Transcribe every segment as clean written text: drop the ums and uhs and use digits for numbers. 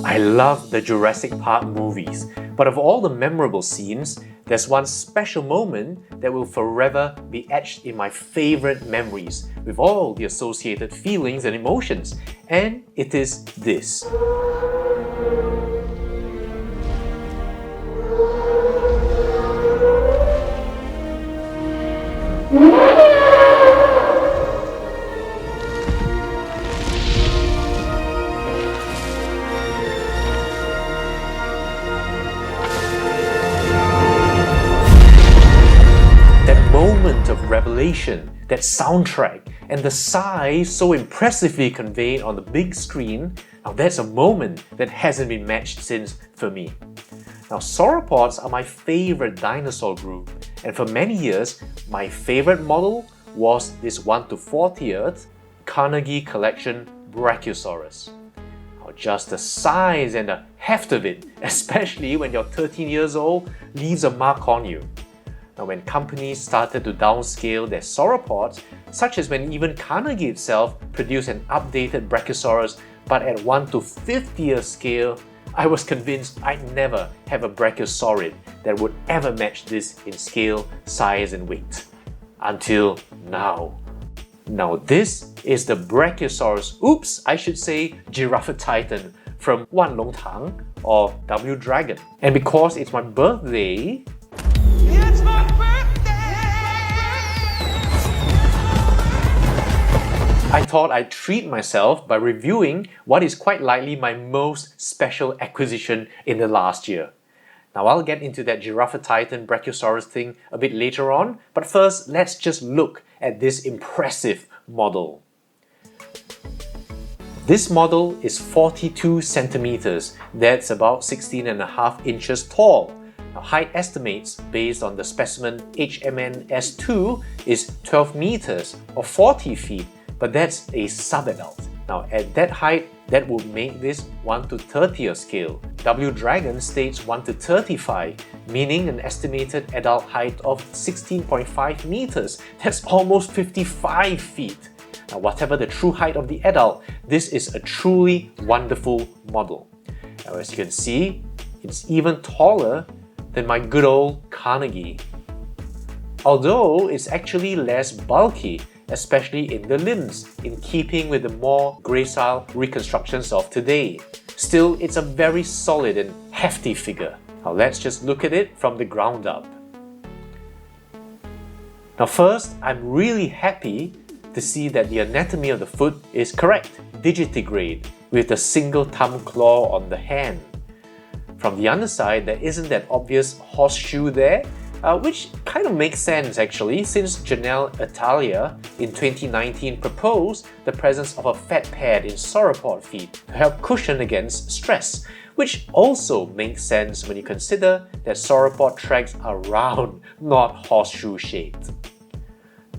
I love the Jurassic Park movies, but of all the memorable scenes, there's one special moment that will forever be etched in my favorite memories with all the associated feelings and emotions, and it is this. Of revelation, that soundtrack, and the size so impressively conveyed on the big screen, now that's a moment that hasn't been matched since for me. Now sauropods are my favorite dinosaur group, and for many years my favorite model was this 1 to 40th Carnegie Collection Brachiosaurus. Now just the size and the heft of it, especially when you're 13 years old, leaves a mark on you. Now when companies started to downscale their sauropods, such as when even Carnegie itself produced an updated Brachiosaurus but at 1 to 50th scale, I was convinced I'd never have a brachiosaurid that would ever match this in scale, size and weight. Until now. Now this is the Brachiosaurus, Giraffatitan from Wan Long Tang or W Dragon. And because it's my birthday, I thought I'd treat myself by reviewing what is quite likely my most special acquisition in the last year. Now I'll get into that Giraffatitan Brachiosaurus thing a bit later on, but first let's just look at this impressive model. This model is 42 centimeters, that's about 16.5 inches tall. Now, height estimates based on the specimen HMN-S2 is 12 meters or 40 feet, but that's a sub-adult. Now at that height, that would make this 1 to 30th scale. W Dragon states 1 to 35, meaning an estimated adult height of 16.5 meters. That's almost 55 feet. Now whatever the true height of the adult, this is a truly wonderful model. Now as you can see, it's even taller than my good old Carnegie. Although it's actually less bulky, especially in the limbs, in keeping with the more gracile reconstructions of today. Still, it's a very solid and hefty figure. Now let's just look at it from the ground up. Now first, I'm really happy to see that the anatomy of the foot is correct, digitigrade, with a single thumb claw on the hand. From the underside, there isn't that obvious horseshoe there, which kind of makes sense actually, since Janelle Italia in 2019 proposed the presence of a fat pad in sauropod feet to help cushion against stress, which also makes sense when you consider that sauropod tracks are round, not horseshoe shaped.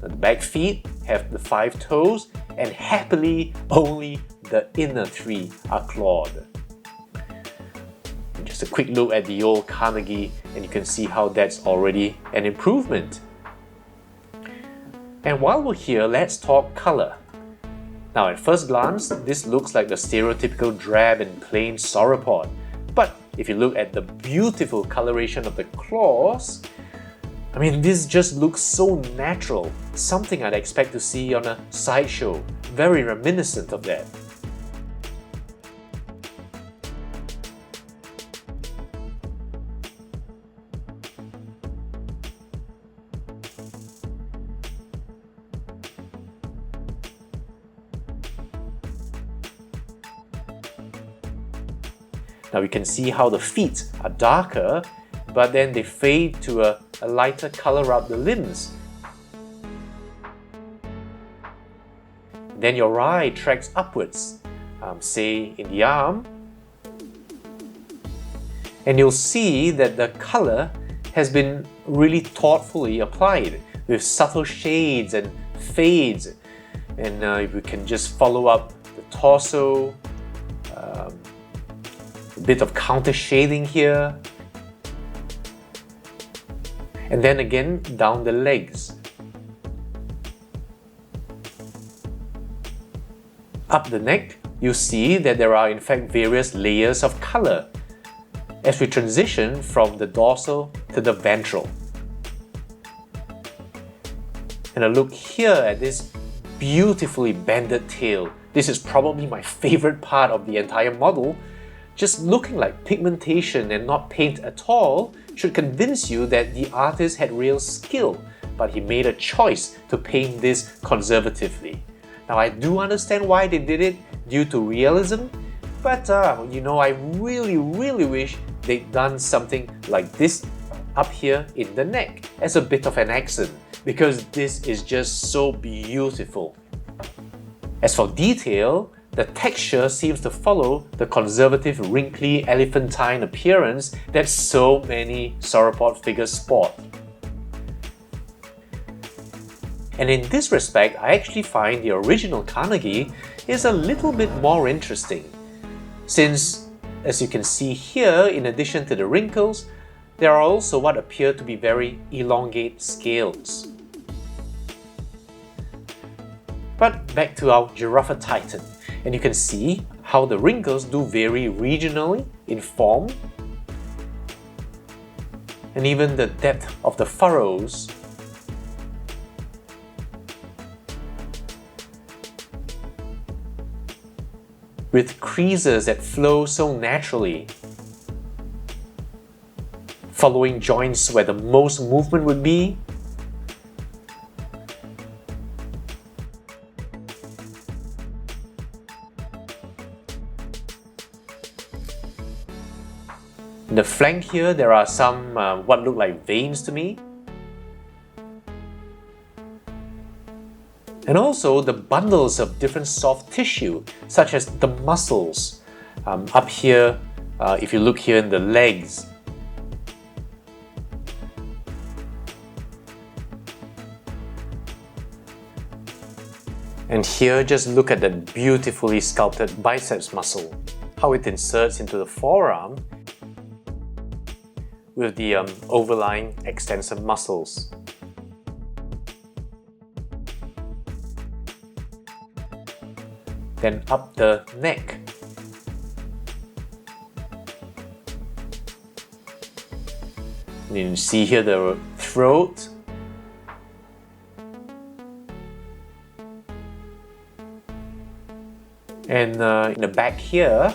The back feet have the 5 toes, and happily only the inner 3 are clawed. Just a quick look at the old Carnegie and you can see how that's already an improvement. And while we're here, let's talk color. Now at first glance, this looks like the stereotypical drab and plain sauropod. But if you look at the beautiful coloration of the claws, I mean, this just looks so natural. Something I'd expect to see on a sideshow. Very reminiscent of that. Now you can see how the feet are darker, but then they fade to a lighter color up the limbs. Then your eye tracks upwards, say in the arm, and you'll see that the color has been really thoughtfully applied with subtle shades and fades. And if we can just follow up the torso, a bit of counter shading here, and then again down the legs, up the neck, you see that there are in fact various layers of colour as we transition from the dorsal to the ventral. And a look here at this beautifully banded tail. This is probably my favourite part of the entire model. Just looking like pigmentation and not paint at all should convince you that the artist had real skill, but he made a choice to paint this conservatively. Now I do understand why they did it due to realism, but I really wish they'd done something like this up here in the neck as a bit of an accent, because this is just so beautiful. As for detail, the texture seems to follow the conservative wrinkly elephantine appearance that so many sauropod figures sport. And in this respect, I actually find the original Carnegie is a little bit more interesting, since, as you can see here, in addition to the wrinkles, there are also what appear to be very elongate scales. But back to our Giraffatitan, and you can see how the wrinkles do vary regionally in form, and even the depth of the furrows. With creases that flow so naturally, following joints where the most movement would be. In the flank here, there are some what look like veins to me. And also the bundles of different soft tissue, such as the muscles. Up here, if you look here in the legs. And here, just look at that beautifully sculpted biceps muscle, how it inserts into the forearm with the overlying extensor muscles. Then up the neck. And you can see here the throat. And in the back here,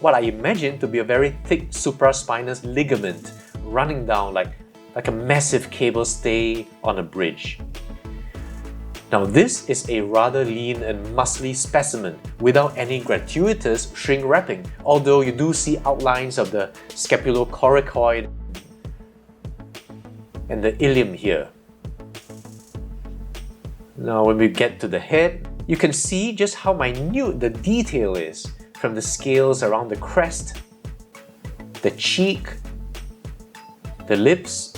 what I imagine to be a very thick supraspinous ligament running down like a massive cable stay on a bridge. Now this is a rather lean and muscly specimen without any gratuitous shrink wrapping, although you do see outlines of the scapulocoracoid and the ilium here. Now when we get to the head, you can see just how minute the detail is, from the scales around the crest, the cheek, the lips,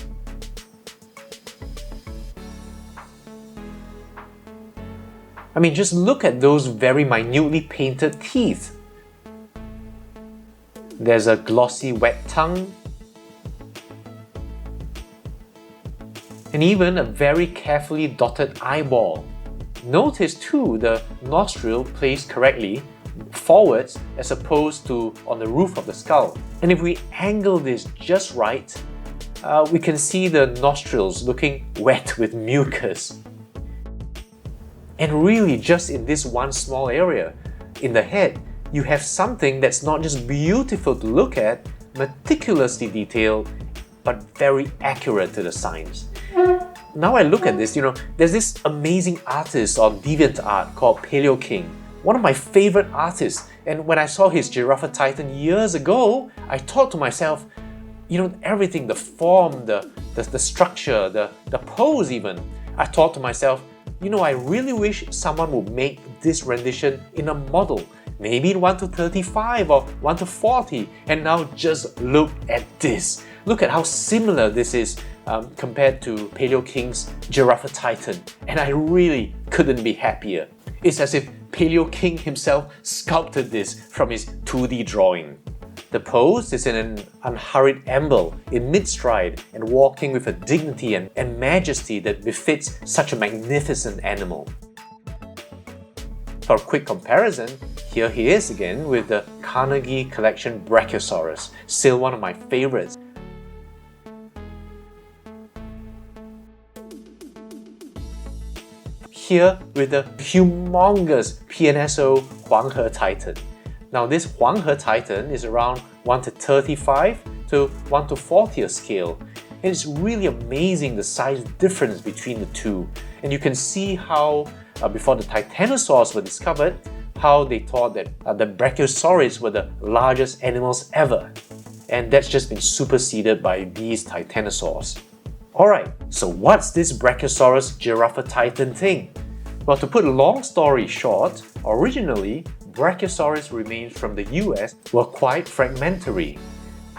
I mean, just look at those very minutely painted teeth. There's a glossy wet tongue, and even a very carefully dotted eyeball. Notice too the nostril placed correctly forwards as opposed to on the roof of the skull. And if we angle this just right, we can see the nostrils looking wet with mucus. And really, just in this one small area, in the head, you have something that's not just beautiful to look at, meticulously detailed, but very accurate to the signs. Now I look at this, there's this amazing artist on DeviantArt called Paleo King, one of my favorite artists. And when I saw his Giraffatitan years ago, I thought to myself, everything, the form, the structure, the pose even, I thought to myself, I really wish someone would make this rendition in a model, maybe in 1:35 or 1:40, and now just look at this. Look at how similar this is compared to Paleo King's Giraffatitan, and I really couldn't be happier. It's as if Paleo King himself sculpted this from his 2D drawing. The pose is in an unhurried amble, in mid-stride, and walking with a dignity and majesty that befits such a magnificent animal. For a quick comparison, here he is again with the Carnegie Collection Brachiosaurus, still one of my favorites. Here with the humongous PNSO Huanghe-Titan. Now this Huanghe-Titan is around 1:35 to 1:40 scale. And it's really amazing the size difference between the two. And you can see how, before the titanosaurs were discovered, how they thought that the brachiosaurids were the largest animals ever. And that's just been superseded by these titanosaurs. Alright, so what's this Brachiosaurus Giraffatitan thing? Well, to put a long story short, originally, Brachiosaurus remains from the US were quite fragmentary.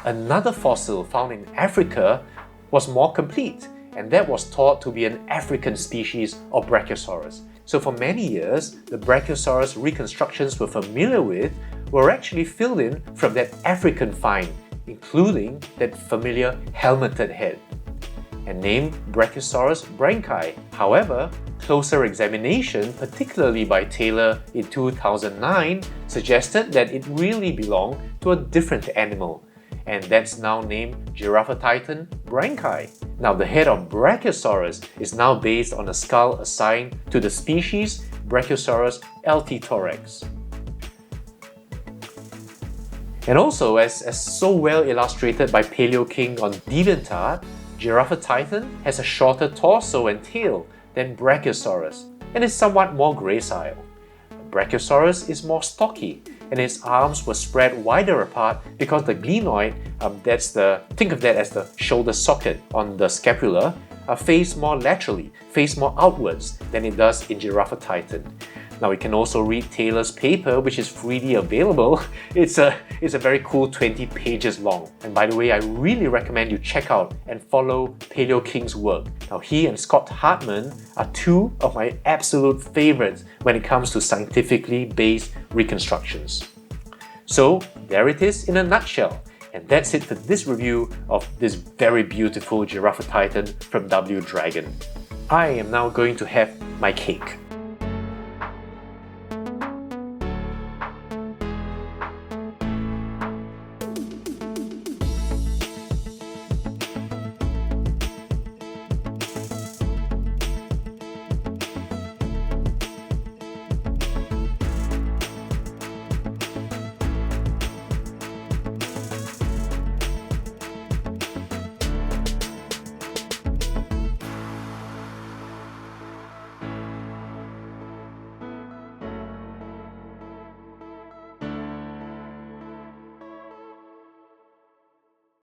Another fossil found in Africa was more complete, and that was thought to be an African species of Brachiosaurus. So for many years, the Brachiosaurus reconstructions we're familiar with were actually filled in from that African find, including that familiar helmeted head, and named Brachiosaurus branchi. However, closer examination, particularly by Taylor in 2009, suggested that it really belonged to a different animal, and that's now named Giraffatitan branchi. Now the head of Brachiosaurus is now based on a skull assigned to the species Brachiosaurus altithorax. And also, as so well illustrated by Paleo King on DeviantArt, Giraffatitan has a shorter torso and tail than Brachiosaurus and is somewhat more gracile. Brachiosaurus is more stocky, and its arms were spread wider apart because the glenoid, think of that as the shoulder socket on the scapula, face more laterally, face more outwards than it does in Giraffatitan. Now we can also read Taylor's paper, which is freely available. It's a very cool 20 pages long. And by the way, I really recommend you check out and follow Paleo King's work. Now he and Scott Hartman are two of my absolute favorites when it comes to scientifically based reconstructions. So there it is in a nutshell. And that's it for this review of this very beautiful Giraffatitan from W Dragon. I am now going to have my cake.